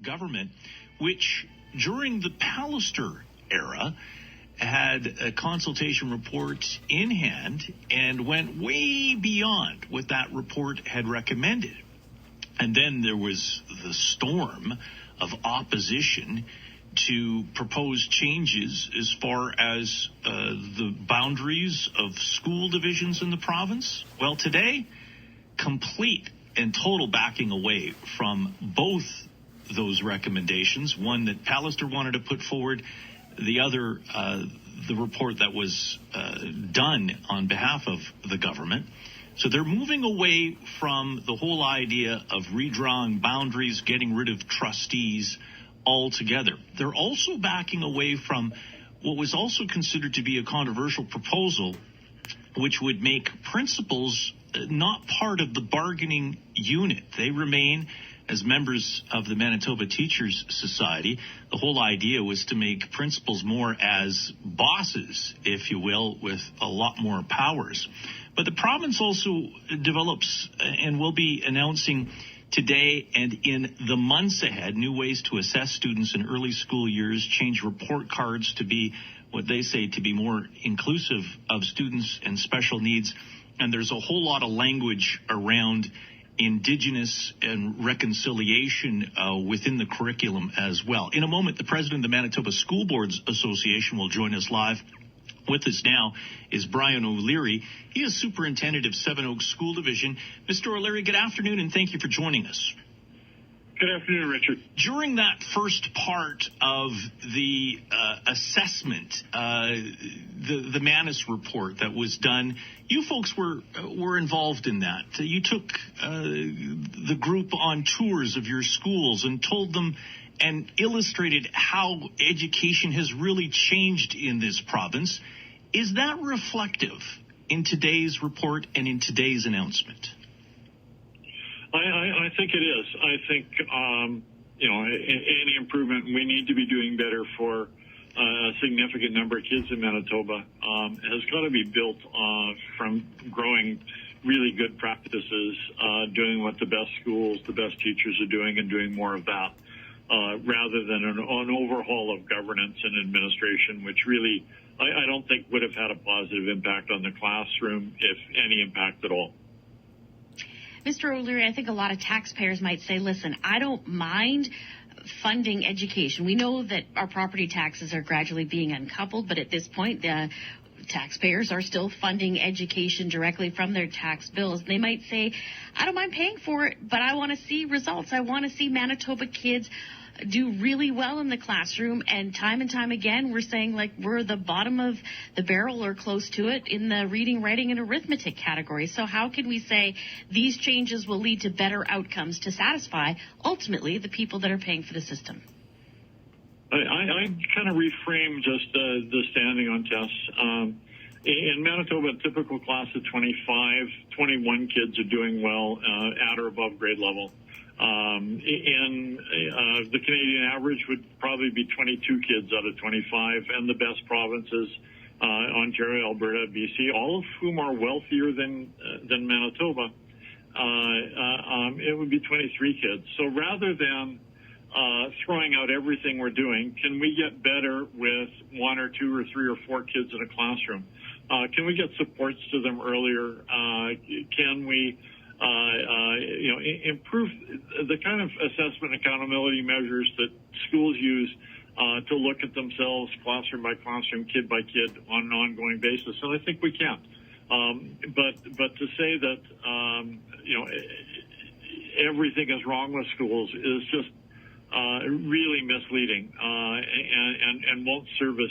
government, which during the Pallister era had a consultation report in hand and went way beyond what that report had recommended. And then there was the storm of opposition to proposed changes as far as the boundaries of school divisions in the province. Well, today, complete and total backing away from both those recommendations, one that Pallister wanted to put forward, the other, the report that was done on behalf of the government. So they're moving away from the whole idea of redrawing boundaries, getting rid of trustees altogether. They're also backing away from what was also considered to be a controversial proposal, which would make principals not part of the bargaining unit. They remain as members of the Manitoba Teachers Society. The whole idea was to make principals more as bosses, if you will, with a lot more powers. But the province also develops and will be announcing today and in the months ahead new ways to assess students in early school years, change report cards to be what they say to be more inclusive of students and special needs. And there's a whole lot of language around Indigenous and reconciliation within the curriculum as well. In a moment, the president of the Manitoba School Boards Association will join us live. With us now is Brian O'Leary. He is superintendent of Seven Oaks School Division. Mr. O'Leary, good afternoon, and thank you for joining us. Good afternoon, Richard. During that first part of the assessment, the Manus report that was done, you folks were involved in that. You took the group on tours of your schools and told them and illustrated how education has really changed in this province. Is that reflective in today's report and in today's announcement? I think it is. I think, any improvement, we need to be doing better for a significant number of kids in Manitoba, has got to be built from growing really good practices, doing what the best schools, the best teachers are doing, and doing more of that, rather than an overhaul of governance and administration, which really I don't think would have had a positive impact on the classroom, if any impact at all. Mr. O'Leary, I think a lot of taxpayers might say, listen, I don't mind funding education. We know that our property taxes are gradually being uncoupled, but at this point, the taxpayers are still funding education directly from their tax bills. They might say, I don't mind paying for it, but I want to see results. I want to see Manitoba kids do really well in the classroom, and time again we're saying like we're the bottom of the barrel or close to it in the reading, writing, and arithmetic category. So how can we say these changes will lead to better outcomes to satisfy ultimately the people that are paying for the system? I kind of reframe just the standing on tests. In Manitoba, a typical class of 25, 21 kids are doing well at or above grade level. In the Canadian average would probably be 22 kids out of 25, and the best provinces, Ontario, Alberta, BC, all of whom are wealthier than Manitoba, it would be 23 kids. So rather than throwing out everything we're doing, can we get better with one or two or three or four kids in a classroom? Can we get supports to them earlier? Can we improve the kind of assessment accountability measures that schools use to look at themselves classroom by classroom, kid by kid on an ongoing basis? And I think we can. But to say that, everything is wrong with schools is just really misleading and won't serve us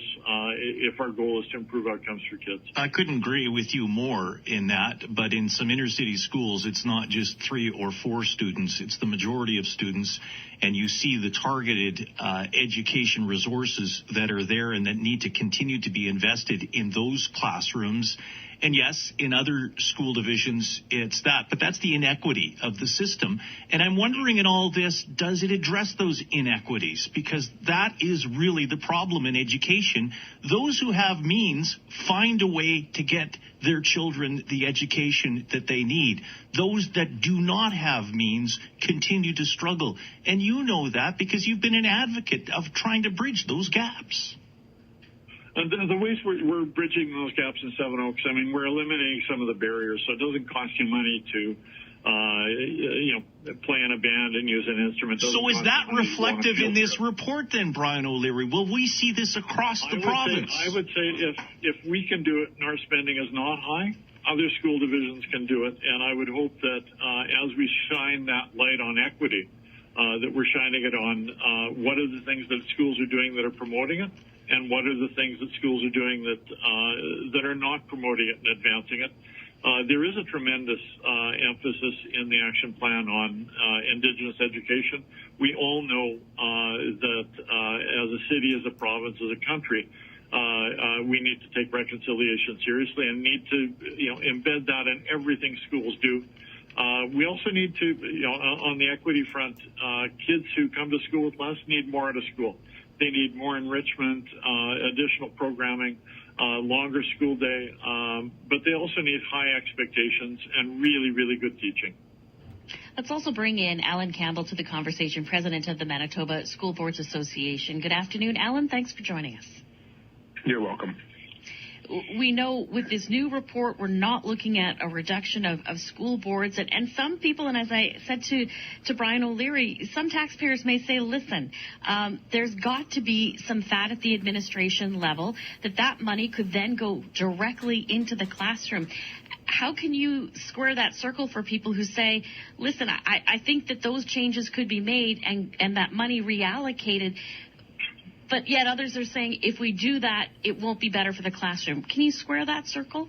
if our goal is to improve outcomes for kids. I couldn't agree with you more in that, but in some inner city schools, it's not just 3 or 4 students, it's the majority of students, and you see the targeted education resources that are there and that need to continue to be invested in those classrooms. And yes, in other school divisions, it's that. But that's the inequity of the system. And I'm wondering in all this, does it address those inequities? Because that is really the problem in education. Those who have means find a way to get their children the education that they need. Those that do not have means continue to struggle. And you know that because you've been an advocate of trying to bridge those gaps. And the ways we're bridging those gaps in Seven Oaks, I mean, we're eliminating some of the barriers, so it doesn't cost you money to, play in a band and use an instrument. So is that reflective in this report then, Brian O'Leary? Will we see this across the province? I would say if we can do it and our spending is not high, other school divisions can do it. And I would hope that as we shine that light on equity, that we're shining it on what are the things that schools are doing that are promoting it, and what are the things that schools are doing that are not promoting it and advancing it. There is a tremendous emphasis in the action plan on Indigenous education. We all know that as a city, as a province, as a country, we need to take reconciliation seriously and need to embed that in everything schools do. We also need to, on the equity front, kids who come to school with less need more out of school. They need more enrichment, additional programming, longer school day, but they also need high expectations and really, really good teaching. Let's also bring in Alan Campbell to the conversation, president of the Manitoba School Boards Association. Good afternoon, Alan. Thanks for joining us. You're welcome. We know with this new report, we're not looking at a reduction of school boards. And some people, and as I said to Brian O'Leary, some taxpayers may say, listen, there's got to be some fat at the administration level, that money could then go directly into the classroom. How can you square that circle for people who say, listen, I think that those changes could be made and that money reallocated, but yet others are saying if we do that, it won't be better for the classroom. Can you square that circle?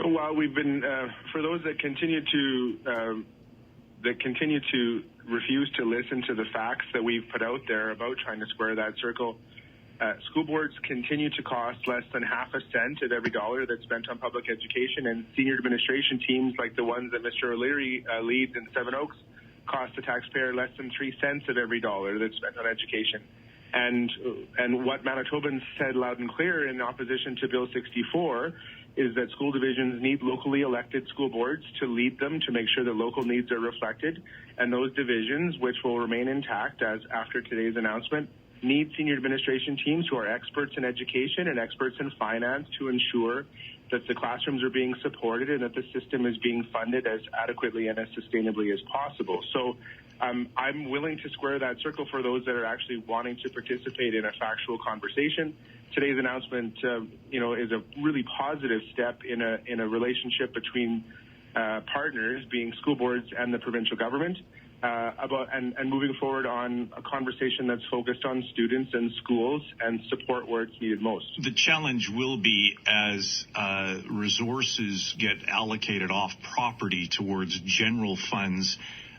Well, we've been for those that continue to refuse to listen to the facts that we've put out there about trying to square that circle. School boards continue to cost less than half a cent of every dollar that's spent on public education, and senior administration teams like the ones that Mr. O'Leary leads in Seven Oaks cost the taxpayer less than 3 cents of every dollar that's spent on education. And what Manitobans said loud and clear in opposition to Bill 64 is that school divisions need locally elected school boards to lead them, to make sure that local needs are reflected. And those divisions, which will remain intact as after today's announcement, need senior administration teams who are experts in education and experts in finance to ensure that the classrooms are being supported and that the system is being funded as adequately and as sustainably as possible. So I'm willing to square that circle for those that are actually wanting to participate in a factual conversation. Today's announcement, is a really positive step in a relationship between partners, being school boards and the provincial government, about moving forward on a conversation that's focused on students and schools and support where it's needed most. The challenge will be as resources get allocated off property towards general funds.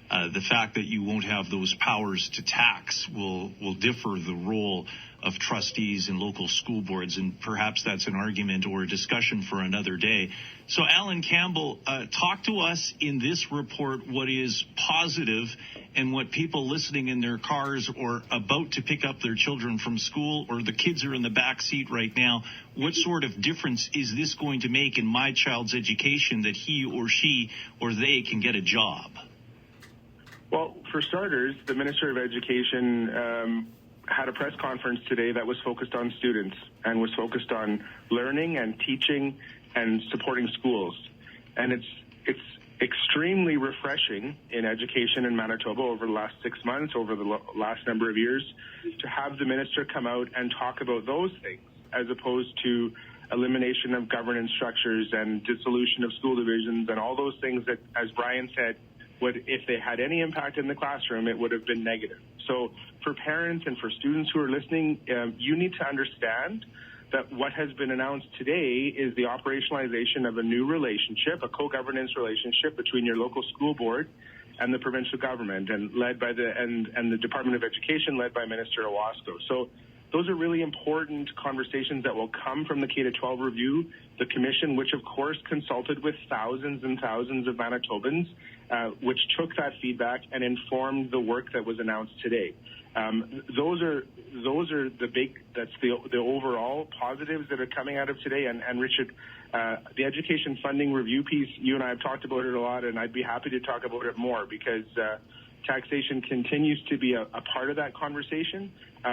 The fact that you won't have those powers to tax will differ the role of trustees and local school boards, and perhaps that's an argument or a discussion for another day. So, Alan Campbell, talk to us in this report what is positive and what people listening in their cars or about to pick up their children from school, or the kids are in the back seat right now, what sort of difference is this going to make in my child's education that he or she or they can get a job? Well, for starters, the Minister of Education had a press conference today that was focused on students and was focused on learning and teaching and supporting schools. And it's extremely refreshing in education in Manitoba over the last 6 months, over the last number of years, to have the minister come out and talk about those things as opposed to elimination of governance structures and dissolution of school divisions and all those things that, as Brian said, if they had any impact in the classroom, it would have been negative. So for parents and for students who are listening, you need to understand that what has been announced today is the operationalization of a new relationship, a co-governance relationship between your local school board and the provincial government, and led by the Department of Education, led by Minister Owasco. So those are really important conversations that will come from the K-12 review, the commission, which of course consulted with thousands and thousands of Manitobans, which took that feedback and informed the work that was announced today. Those are the overall positives that are coming out of today. And Richard, the education funding review piece, you and I have talked about it a lot, and I'd be happy to talk about it more because taxation continues to be a part of that conversation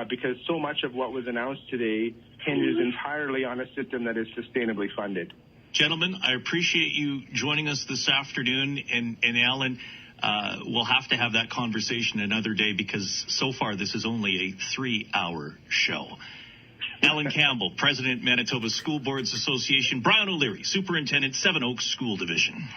because so much of what was announced today hinges entirely on a system that is sustainably funded. Gentlemen, I appreciate you joining us this afternoon. And Alan, we'll have to have that conversation another day because so far this is only a 3-hour show. Alan Campbell, President, Manitoba School Boards Association. Brian O'Leary, Superintendent, Seven Oaks School Division.